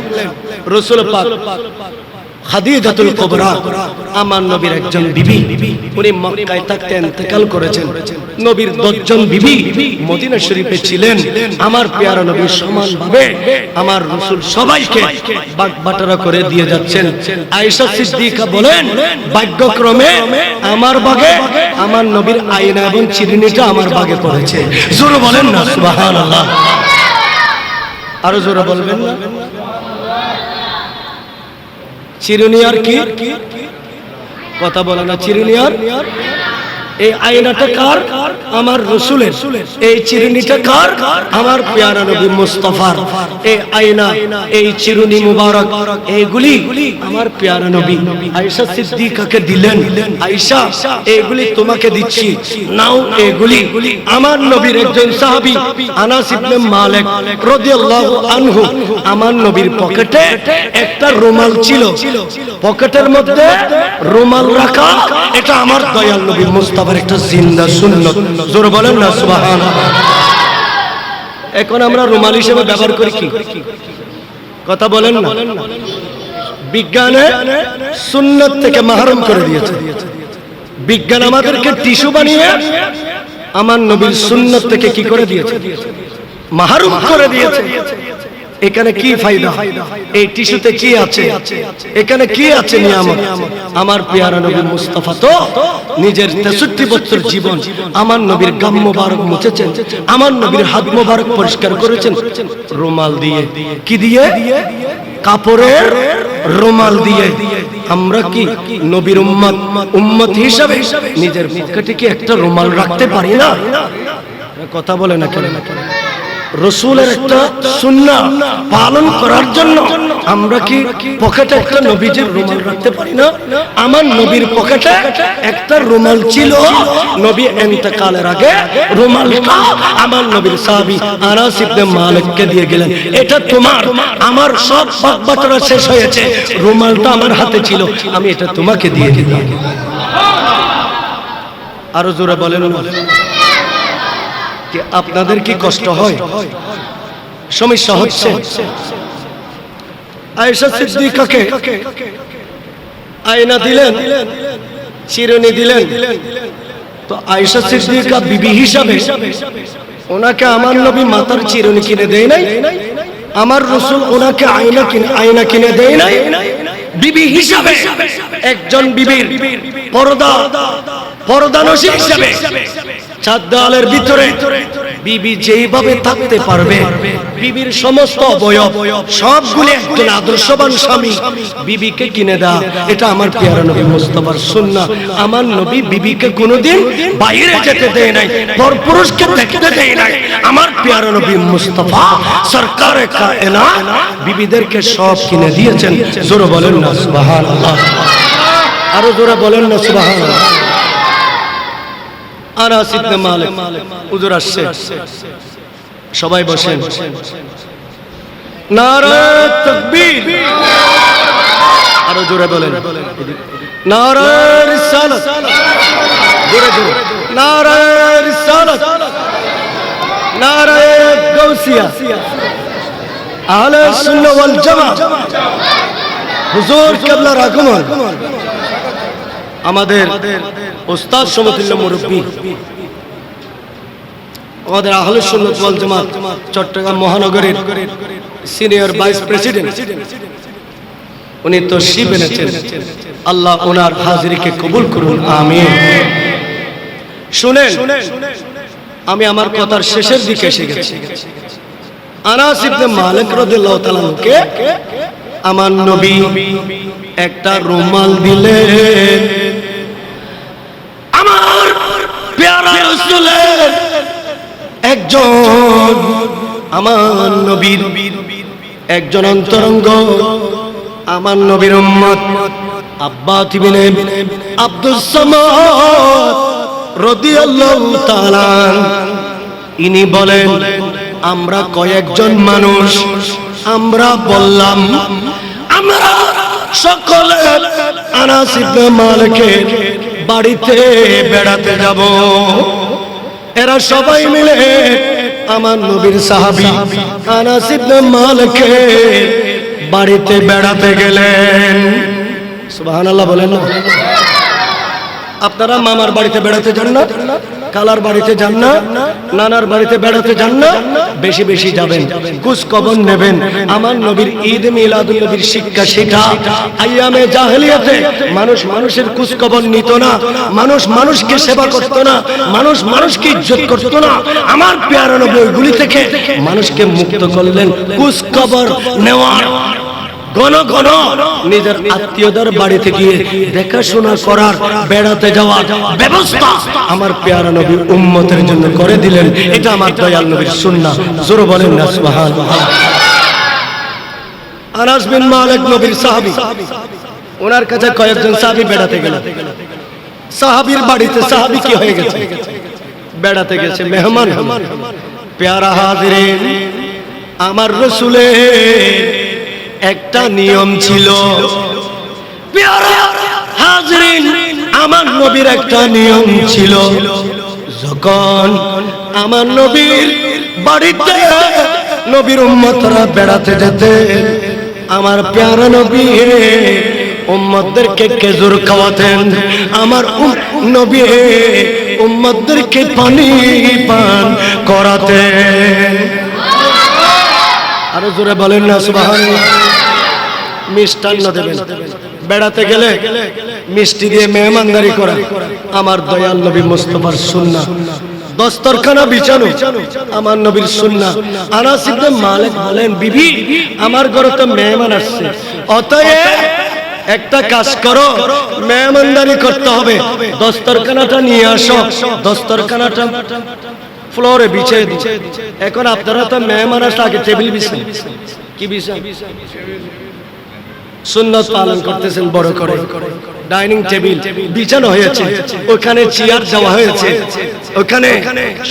রাসূল পাক খাদিজাতুল কুবরা আমার নবীর একজন বিবি, উনি মক্কায় থাকতে ইন্তেকাল করেছেন। নবীর 10 জন বিবি মদিনা শরীফে ছিলেন। আমার পেয়ারা নবী সমানভাবে আমার রাসূল সবাইকে ভাগ বাটোয়ারা করে দিয়ে যাচ্ছেন। আয়েশা সিদ্দিকা বলেন, ভাগ্যক্রমে আমার ভাগে আমার নবীর আয়না এবং চিরুনিটা আমার ভাগে পড়েছে। জোরে বলেন না সুবহানাল্লাহ, আরো জোরে বলবেন না। চিরুনি আর কি কথা বলে না, চিরুনি আর এই আয়নাটা কার? আমার রাসূলের। এই চিরুনিটা কার? আমার পেয়ারা নবী মুস্তাফার। এই আয়না, এই চিরুনি মুবারক, এইগুলি আমার পেয়ারা নবী আয়েশা সিদ্দিকাকে দিলেন। আয়েশা, এইগুলি তোমাকে দিচ্ছি, নাও এগুলি। আমার নবীর একজন সাহাবী আনাস ইবনে মালিক রাদিয়াল্লাহু আনহু, আমার নবীর পকেটে একটা রুমাল ছিল, পকেটের মধ্যে রুমাল রাখা, এটা আমার দয়াল নবী মুস্তাফার একটা জিন্দা সুন্নাত। জোরে বলেন না সুবহানাল্লাহ। এখন আমরা রুমাল হিসেবে ব্যবহার করি কি? কথা বলেন না। বিজ্ঞানে সুন্নাত থেকে মাহরুম করে দিয়েছে। বিজ্ঞান আমাদেরকে টিস্যু বানিয়ে আমার নবীর সুন্নাত থেকে কি করে দিয়েছে? মাহরুম করে দিয়েছে। এখানে কি ফায়দা? এই টিস্যুতে কি আছে? এখানে কি আছে নিয়ামত? আমার পেয়ারা নবী মুস্তাফা তো নিজের 63 বছর জীবন আমার নবীর গাম মোবারক মুছেছেন, আমার নবীর হাত মোবারক পরিষ্কার করেছেন রুমাল দিয়ে। কি দিয়ে? কাপড়ের রুমাল দিয়ে। আমরা কি নবীর উম্মত হিসাবে নিজের পকেটে কি একটা রুমাল রাখতে পারি না? কথা বলে না কেন? রাসূলের একটা সুন্নাহ পালন করার জন্য আমরা কি পকেটে একটা নবীজির রুমাল রাখতে পারি না? আমার নবীর পকেটে একটা রুমাল ছিল, নবী ইন্তেকালের আগে রুমালটা আমার নবীর সাহাবী আনাস ইবনে মালিককে দিয়ে গেলেন, এটা তোমার। আমার সব বাটরা শেষ হয়েছে, রুমালটা আমার হাতে ছিল, আমি এটা তোমাকে দিয়ে দিলাম। আরো জোরে বলেন না। আপনাদের কি কষ্ট হয়? সমস্যা হচ্ছে? আয়েশা সিদ্দিকাকে আয়না দিলেন, চিরুনি দিলেন, তো আয়েশা সিদ্দিকা বিবি হিসাবে ওনাকে আমার নবী মাথার চিরুনি কিনে দেয় নাই? আমার রাসূল ওনাকে আয়না কিনে দেয় নাই? বিবি হিসাবে, একজন বিবির পর্দানশী হিসাবে চার দেওয়ালের ভিতরে বিবি যেইভাবে থাকতে পারবে, বিবির সমস্ত অবয়ব সবগুলো একজন আদর্শবান স্বামী বিবিকে কিনে দেয়া, এটা আমার পেয়ারা নবী মুস্তাফার সুন্নাহ। আমার নবী বিবিকে কোনোদিন বাইরে যেতে দেয় নাই, পরপুরুষকে দেখতে দেয় নাই। আমার পেয়ারা নবী মুস্তাফা সরকারে কায়নাত বিবিদেরকে সব কিনে দিয়েছেন। জোরে বলেন না সুবহানাল্লাহ। আরো জোরে বলেন না সুবহানাল্লাহ। আনাস ইবনে মালিক হুজুর আসছে, সবাই বসেন। নারে তাকবীর, আরো জোরে বলেন। নারে রিসালাত, জোরে জোরে। নারে রিসালাত, নারে গাউসিয়া, আহলে সুন্নাহ ওয়াল জামাত। হুজুর কিবলার আগমন। আমাদের ওস্তাদ সমতুল্য মুরব্বী, আমাদের আহলে সুন্নাত ওয়াল জামাত চট্টগ্রাম মহানগরের সিনিয়র ভাইস প্রেসিডেন্ট, উনি তশরিফ এনেছেন। আল্লাহ ওনার হাজিরিকে কবুল করুন, আমিন। শুনেন, আমি আমার কথার শেষের দিকে এসে গেছি। আনাস ইবনে মালিক রাদিয়াল্লাহু তাআলা কে আমার নবী একটা রুমাল দিলেন। আমার পেয়ারা রাসূলের একজন, আমার নবীর একজন অন্তরঙ্গ, আমার নবীর উম্মত আব্বাস ইবনে আব্দুস সামাদ রাদিয়াল্লাহু তাআলা, ইনি বলেন আমরা কয়েকজন মানুষ, আমরা বললাম আমরা সকলে আনাস ইবনে মালিকের বাড়িতে বেড়াতে যাব। এরা সবাই মিলে আমার নবীর সাহাবী আনাস ইবনে মালিকের বাড়িতে বেড়াতে গেলেন। সুবহানাল্লাহ বলেন না। আপনারা মামার বাড়িতে বেড়াতে যান না? কালার বাড়িতে যান না? নানার বাড়িতে বেড়াতে যান না? বেশি বেশি যাবেন, খোঁজ খবর নেবেন। আমার নবীর ঈদ মিলাদুন নবীর শিক্ষা শেখা। আইয়ামে জাহেলিয়াতে মানুষ মানুষের খোঁজ খবর নিত না, মানুষ মানুষকে সেবা করত না, মানুষ মানুষকে ইজ্জত করত না। আমার পেয়ারা নবী ওইগুলি থেকে মানুষকে মুক্ত করলেন, খোঁজ খবর নেওয়ার ঘন ঘন নিজের আত্মীয়দের বাড়িতে গিয়ে দেখাশোনা করার, বেড়াতে যাওয়ার ব্যবস্থা আমার পেয়ারা নবী উম্মতের জন্য করে দিলেন। এটা আমার দয়াল নবীর সুন্নাহ। জোরে বলেন না সুবহানাল্লাহ। আনাস বিন মালিক নবীর সাহাবী, ওনার কাছে কয়েকজন সাহাবী বেড়াতে গেল। সাহাবীর বাড়িতে সাহাবী কি হয়ে গেছে? বেড়াতে গেছে, মেহমান। পেয়ারা হাজিরিন, আমার রাসূলের একটা নিয়ম ছিল। পেয়ারা হাজিরিন, আমার নবীর একটা নিয়ম ছিল। যখন আমার নবীর বাড়িতে নবীর উম্মতরা বেড়াতে যেতেন, আমার পেয়ারা নবী উম্মতদেরকে খেজুর খাওয়াতেন। আমার নবী উম্মতদেরকে পানি পান করাতেন। আরো জোরে বলেন না সুবহানাল্লাহ। মিষ্টান্ন দেবেন, বেড়াতে গেলে মিষ্টি দিয়ে মেহমানদারি করা আমার দয়াল নবী মুস্তাফার সুন্নাহ। দস্তরখানা বিছানো আমার নবীর সুন্নাহ। আনাস ইবনে মালিক বলেন, বিবি আমার ঘরে তো মেহমান আসছে, অতএব একটা কাজ করো, মেহমানদারি করতে হবে, দস্তরখানাটা নিয়ে আসো। দস্তরখানাটা ফ্লোরে বিছিয়ে দিই। এখন আপনারা তো মেহমান আসলে আগে টেবিল বিছান, কি বিছান? সুন্নাত পালন করতেছেন বড় করে। ডাইনিং টেবিল বিছানো হয়েছে, ওখানে চেয়ার দেওয়া হয়েছে, ওখানে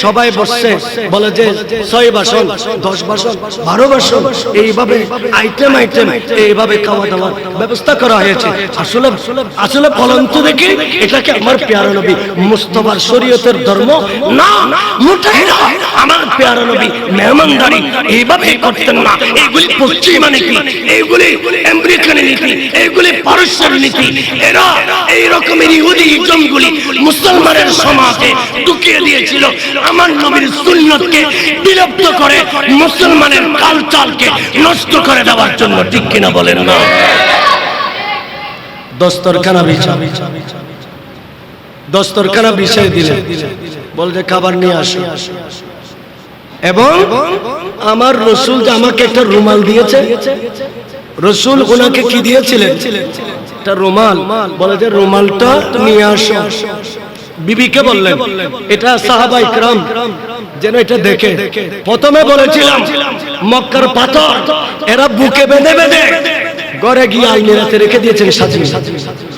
সবাই বসছে। বলে যে 6 বাসন, 10 বাসন, 12 বাসন, এইভাবে আইটেম আইটেম এইভাবে খাওয়া দাওয়ার ব্যবস্থা করা হয়েছে। আসলে আসলে বলেন তো দেখি, এটাকে আমার পেয়ারা নবী মুস্তাফার শরীয়তের ধর্ম না, মোটেই না। আমার পেয়ারা নবী মেহমানদারি এইভাবে করতেন না। এইগুলি পশ্চিমা নীতি, এইগুলি আমেরিকান নীতি, এইগুলি পারস্যের নীতি। এরা এই রকমের ইহুদি ইজমগুলি মুসলমানের সমাজে ঢুকিয়ে দিয়েছিল। আমার নবীর সুন্নতকে বিলুপ্ত করে মুসলমানের কালচারকে নষ্ট করে দেওয়ার জন্য, ঠিক কিনা বলেন না? দস্তরখানা বিছিয়ে দিলেন, বলতে খাবার নিয়ে আসো। এবং আমার রাসূল যে আমাকে একটা রুমাল দিয়েছে, রাসূল ওনাকে কি দিয়েছিলেন? একটা রুমাল। বলে যে রুমালটা নিয়ে আসো। বিবিকে বললেন, এটা সাহাবা ইকরাম যেন এটা দেখে। প্রথমে বলেছিলাম মক্কার পাথর, এরা বুকে বেঁধে বেঁধে ঘরে গিয়ে আইনাতে রেখে দিয়েছেন সাজিয়ে।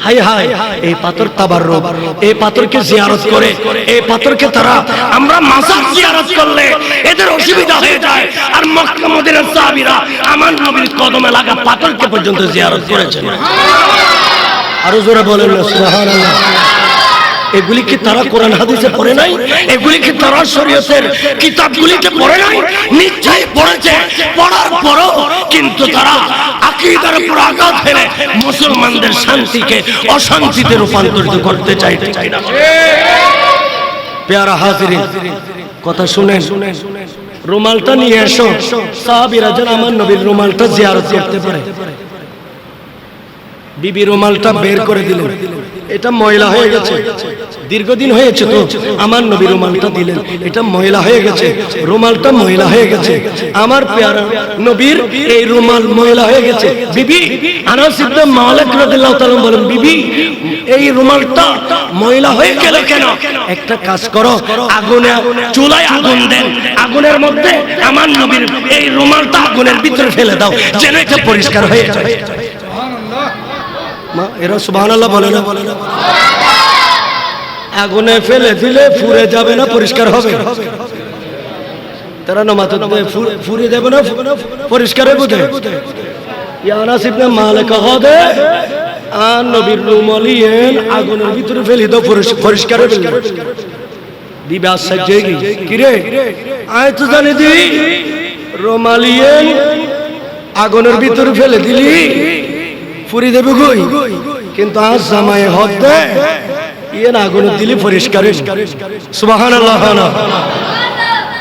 হাই হাই, এই পাথর তাবাররুক, এই পাথরকে জিয়ারত করে, এই পাথরকে তারা আমরা মাজার জিয়ারত করলে এদের অসুবিধা হয়ে যায়। আর মক্কা মদিনার সাহাবীরা আমার নবীর কদমে লাগা পাথরকে পর্যন্ত জিয়ারত করেছেন। আরো জোরে বলেন না সুবহানাল্লাহ। এগুলি কি তারা কোরআন হাদিসে পড়ে নাই? এগুলি কি তারা শরীয়তের কিতাবগুলিতে পড়ে নাই? নিশ্চয়ই পড়েছে। পড়ার পরও কিন্তু তারা আকীদার উপর আঘাত ফেলে মুসলমানদের শান্তিকে অশান্তিতে রূপান্তরিত করতে চাইতে চায় না। পেয়ারা হাজিরিন, কথা শুনেন, রুমালটা নিয়ে এসো। সাহাবীরা যেন আমার নবীর রুমালটা জিয়ারত করতে পারে। বিবি রুমালটা বের করে দিলেন, এটা ময়লা হয়ে গেছে, দীর্ঘদিন হয়েছে তো আমার নবী রুমালটা দিলেন, এটা ময়লা হয়ে গেছে, রুমালটা ময়লা হয়ে গেছে। আমার পেয়ারা নবীর এই রুমাল ময়লা হয়ে গেছে। বিবি আনাস ইবনে মালিক রাদিয়াল্লাহু তাআলা বলেন, বিবি এই রুমালটা ময়লা হয়ে গেল কেন? একটা কাজ করো, আগুনে চুলায় আগুন দেন, আগুনের মধ্যে আমার নবীর এই রুমালটা আগুনের ভিতরে ফেলে দাও, যেন এটা পরিষ্কার হয়ে যায়। মা এরা সুবহানাল্লাহ বলে না? আগুনে ফেলে দিলে ফুরে যাবে না, পরিষ্কার হবে? তারা নামাজ ফুরে যাবে না, পরিষ্কার হবে? আনাস ইবনে মালিক হদে আর নবীর রুমালিয়েন আগুনের ভিতরে ফেলে দাও, পরিষ্কার হবে। দিবে আশ্চর্য কি রে, আয় তো জানি দি রুমালিয়েন আগুনের ভিতরে ফেলে দিলি ফুরি দেবে কই, কিন্তু আজ জামাই হতে ইয়ে আগুন দিলি পরিষ্কার। সুবহানাল্লাহ।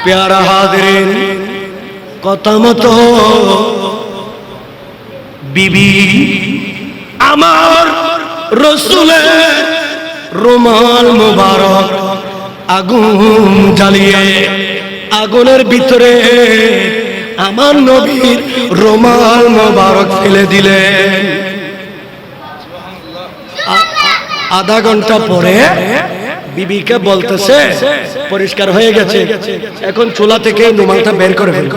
পেয়ারা হাজিরিন, কথা মতো বিবি আমার রাসূলের রুমাল মুবারক আগুন জ্বালিয়ে আগুনের ভিতরে আমার নবীর রুমাল মোবারক ফেলে দিলেন। আধা ঘন্টা পরে বিবিকে বলতেছে পরিষ্কার হয়ে গেছে, এখন চুলা থেকে রুমালটা বের করে ফেল।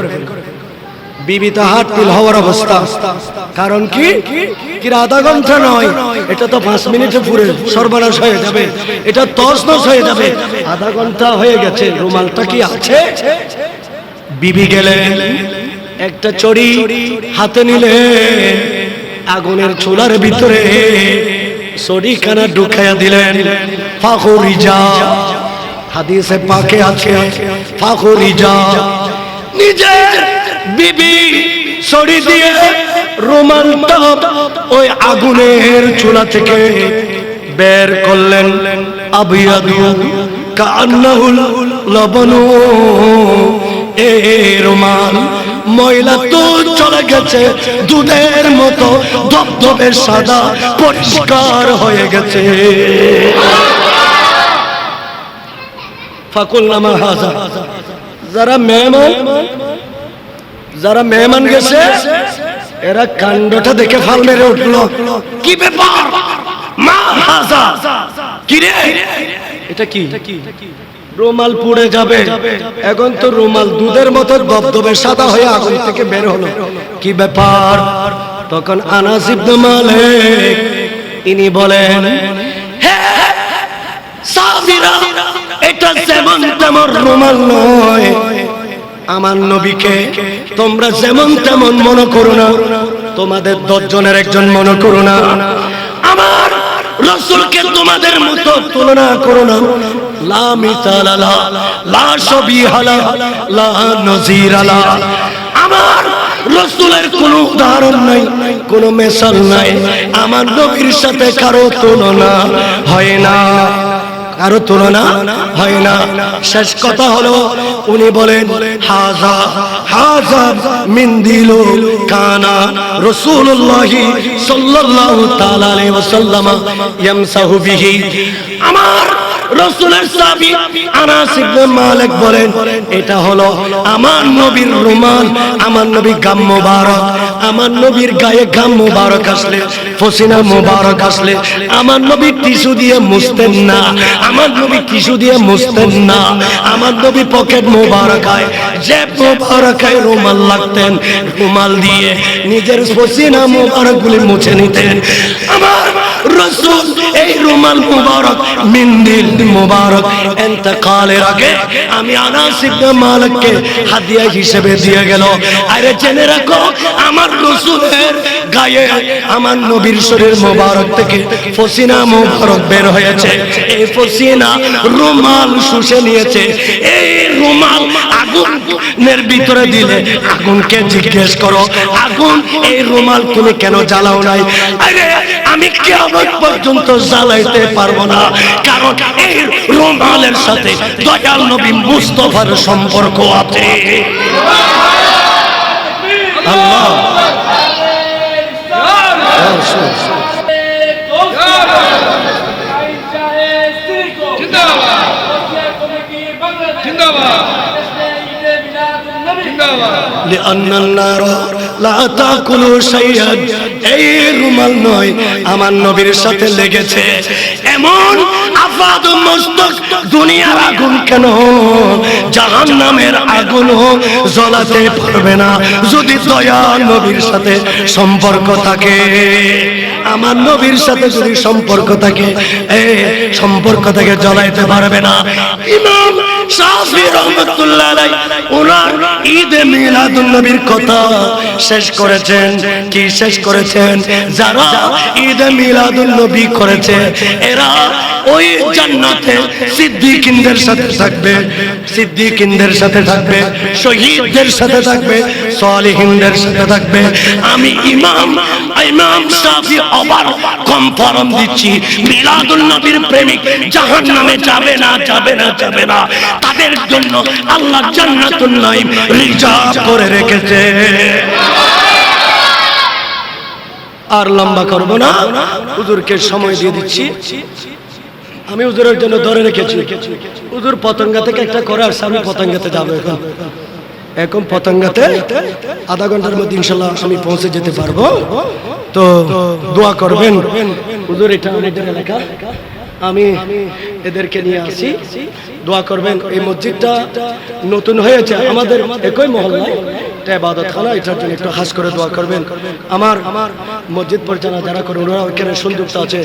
বিবি তো হাত তিল হওয়ার অবস্থা। কারণ কি আধা ঘন্টা নয়, এটা তো 5 মিনিটে পুরো সর্বনাশ হয়ে যাবে, এটা তছনছ হয়ে যাবে। আধা ঘন্টা হয়ে গেছে, রুমালটা কি আছে? বিবি গেলেন, একটা চড়ি হাতে নিলেন, আগুনের চুলার ভিতরে ছড়িখানা ঢুকাইয়া দিলেন। ফাখরিজা, হাদিসে পাকে আছে ফাখরিজা, নিজের বিবি ছড়ি দিয়ে রুমালটা ওই আগুনের চুলা থেকে বের করলেন। আবিয়াদু কান্নাহুল লবনু, এ রুমাল ময়লা তো চলে গেছে, দুধের মতো ধবধবে সাদা পরিষ্কার হয়ে গেছে। ফাকুলনা মা হাযা, যারা মেহমান গেছে এরা কাণ্ডটা দেখে ফাল মেরে উঠলো, কি ব্যাপার মা হাযা, কি রে এটা কি? রুমাল পুড়ে যাবে। এখন তো রুমাল দুধের মতো দবদবে সাদা হয়ে আগুন থেকে বের হলো, কি ব্যাপার? তখন আনাস ইবনে মালিক ইনি বলেন, হে সাহাবীরা, এটা যেমন তেমন রুমাল নয়, আমার নবীকে তোমরা যেমন তেমন মনে করো না, তোমাদের 10 জনের একজন মনে করো না, আমার রাসূলকে তোমাদের মতো তুলনা করো না। লা মিসালা লা, লা শাবিহা লা, লা নযীরা লা। আমার রাসূলের কোনো উদাহরণ নাই, কোনো মিসাল নাই, আমার নবীর সাথে কারো তুলনা হয় না, কারো তুলনা হয় না। শেষ কথা হলো উনি বলেন, হাযা হাযা মিনদিলু কানা রাসূলুল্লাহ সাল্লাল্লাহু তাআলা আলাইহি ওয়াসাল্লাম ইয়ামসাহু বিহি। আমার রাসূলের সাহাবী আনাস ইবনে মালিক বলেন, এটা হলো আমার নবীর রুমাল, আমার নবী গাম মোবারক, আমার নবীর গায়ে গাম মোবারক আসলে, পসিনা মোবারক আসলে আমার নবী টিস্যু দিয়ে মুছতেন না, আমার নবী টিস্যু দিয়ে মুছতেন না, আমার নবী পকেট মোবারকায় যে মোবারকায় রুমাল লাগতেন, রুমাল দিয়ে নিজের পসিনা মোবারকগুলি মুছে নিতেন। আমার রাসূল এই রুমাল মোবারক, মিন্দিল মোবারক ইন্তেকালের আগে আমি আনাস ইবনে মালিককে হাদিয়া হিসেবে দিয়ে গেল। আরে জেনে রাখো, আমার রাসূলের গায়ে আমার নবীর শরীর মোবারক থেকে পসিনা মোবারক বের হয়েছে, এই পসিনা রুমাল শুষে নিয়েছে। এই রুমাল আগুনের ভিতরে দিলে আগুনকে জিজ্ঞেস করো, আগুন এই রুমাল তুমি কেন জ্বালাও নাই? আরে আমি কিয়ামত পর্যন্ত জ্বালাইতে পারবো না, কারণ এই রুমালের সাথে দয়াল নবী মুস্তাফার সম্পর্ক আছে। আল্লাহ لأن النار لا تأكل شيئا। এই রুমাল নয়, আমার নবীর সাথে লেগেছে এমন আফাদ মস্তক দুনিয়ার আগুন কেন জাহান্নামের আগুন জ্বলাতে পারবে না যদি দয়া নবীর সাথে সম্পর্ক থাকে। আমার নবীর সাথে যদি সম্পর্ক থাকে, এই সম্পর্ক থেকে জ্বলাইতে পারবে না। ইমাম শাফি রাহমাতুল্লাহ আলাইহি ওনার ঈদে মিলাদুন নবীর কথা শেষ করেছেন। কি শেষ করেছেন? যারা ঈদে মিলাদুন নবী করেছে এরা ওই জান্নাতে সিদ্দিকিনদের সাথে থাকবে, সিদ্দিকিনদের সাথে থাকবে, শহীদদের সাথে থাকবে, সালেহিনদের সাথে থাকবে। আমি ইমাম শাফি আবার কনফার্ম দিচ্ছি, মিলাদুন নবীর প্রেমিক জাহান্নামে যাবে না, যাবে না, যাবে না। তাদের জন্য আল্লাহ জান্নাতুন নাঈম রিজার্ভ করে রেখেছে। আর লম্বা করব না, হুজুরকে সময় দিয়ে দিচ্ছি। আমি হুজুরের জন্য ধরে রেখেছি, হুজুর পতঙ্গা থেকে একটা করে আসছে, আমি পতঙ্গাতে যাবো এখন। এখন পতঙ্গাতে আধা ঘন্টার মধ্যে ইনশাল্লাহ আমি পৌঁছে যেতে পারবো। তো দোয়া করবেন। হুজুর এটা আমাদের এলাকা, আমি এদেরকে নিয়ে আসি, দোয়া করবেন। এই মসজিদটা নতুন হয়েছে আমাদের একই মহল্লায়, এটা ইবাদতখানা, এটার জন্য একটু খাস করে দোয়া করবেন। আমার মসজিদ পরিচালনা যারা করে ওনারা ওইখানে সংযুক্ত আছে।